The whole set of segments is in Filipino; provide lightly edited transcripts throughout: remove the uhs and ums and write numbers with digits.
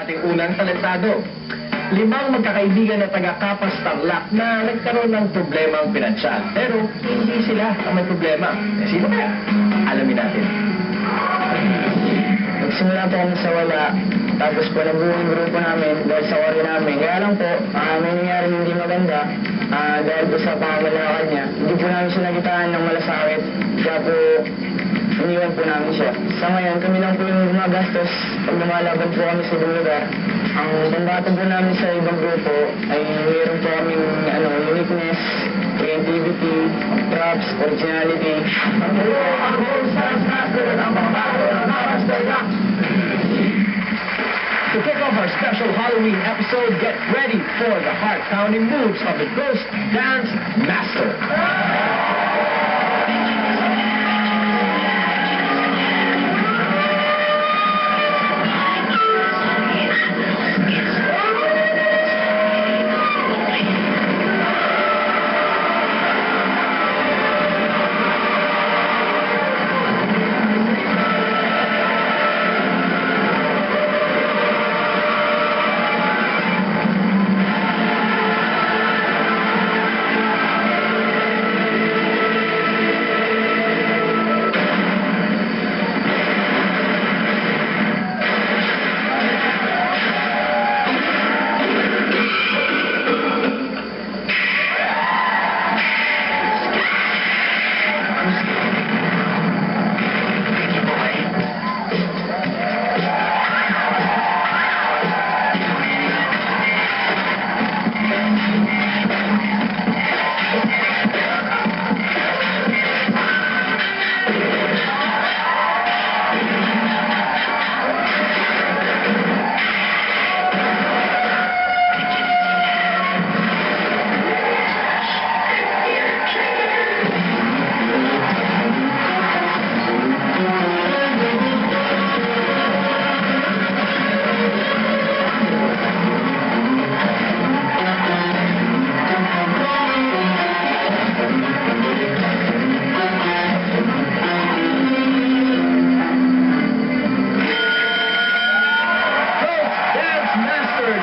ating unang talentado. 5 magkakaibigan na taga-Kapas Tarlac na nagkaroon ng problemang pinansyal. Pero hindi sila ang may problema. Eh, sino kaya? Alamin natin. Nagsimula po kami sa wala, tapos po nabuo yung grupo namin dahil sa worry namin. Kaya lang po, may nangyari hindi maganda dahil po sa pamamalakad niya. Hindi po namin siya nakitaan ng malasakit, kaya po iniwan po namin siya. Sa ngayon, kami lang po yung gumagastos pag lumalaban po kami sa ibang lugar. Ang pambato po namin sa ibang grupo ay mayroon po kaming uniqueness, creativity, props, originality. To kick off our special Halloween episode, get ready for the heart-pounding moves of the Ghost Dance Master.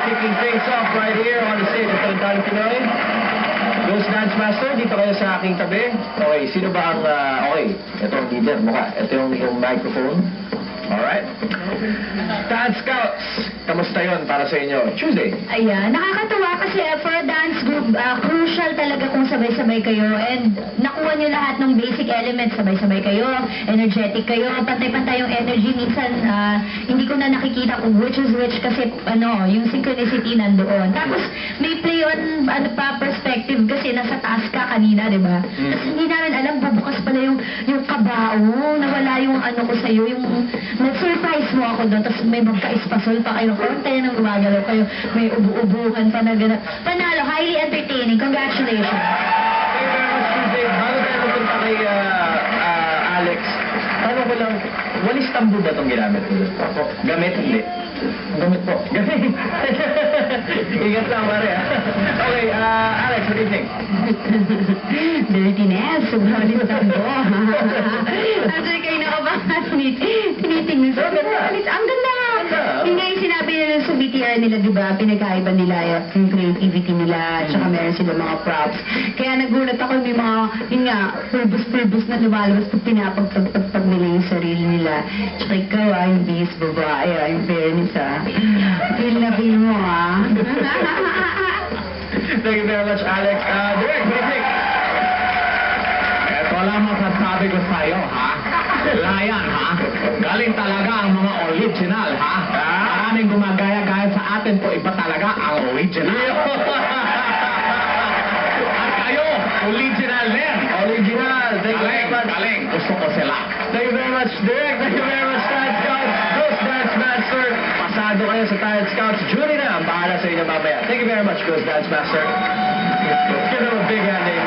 Kicking things off right here on the stage of Talentadong Pinoy. Ghost Dance Master, dito kayo sa aking tabi. Okay, sino ba ang, okay, ito ang leader, mukha. Ito yung microphone. Alright. Dance Scouts, kamusta yun para sa inyo? Tuesday. Ayan, nakakatuwa kasi for a dance group, crucial talaga kung sabay-sabay kayo and nakuha nyo lahat ng basic elements, sabay-sabay kayo, energetic kayo, pantay-pantay yung energy. Minsan, hindi ko na nakikita kung which is which kasi yung synchronicity nandoon. Tapos, may play on perspective kasi nasa taas ka kanina, di ba? Tapos hindi namin alam, bubukas pala yung kabao, nawala yung ko sa'yo, yung nag-surprise mo ako doon, tapos may magka-espasol pa kayo, konti nang gumagalaw kayo, may ubu-ubuhan pa na gano'n. Panalo, highly entertaining. Congratulations. Thank you very much, Tuesday. Bago tayo mapunta kay Alex, tanong ko lang, walis tambo ba itong ginamit mo? Gamit, hindi? Gamit po. Gamit. Ingat lang, pare. Okay, Alex, good evening. Dirtiness, walis tambo. Actually, kayo nakabahan, tinitingnan sa ang ganda. Yung nga yung sinabi nila sa BTR nila, di ba, pinagkaiba nila yung creativity nila, tsaka meron sila mga props. Kaya nagulat ako, may mga, yun nga, pulbus na lumalabas pag pinapagpagpagpag nila yung sarili nila. Tsaka ikaw, yung base babae, yung fairness, feel na feel mo, Thank you very much, Alex. Direct, good evening. Ito lang masasabi ko sa'yo, ha? Layan, ha? Galing talaga ang mga original, ha? Maraming gumagaya-gaya sa atin po, iba talaga ang original. At kayo, original din. Original. Thank you very much. Galing. Gusto ko sila. Thank you very much, Direct. Thank you very much, Talent Scouts. Ghost Dance Master. Pasado kayo sa Talent Scouts. Jury na ang bahala sa inyo mamaya. Thank you very much, Ghost Dance Master. Let's give them a big hand.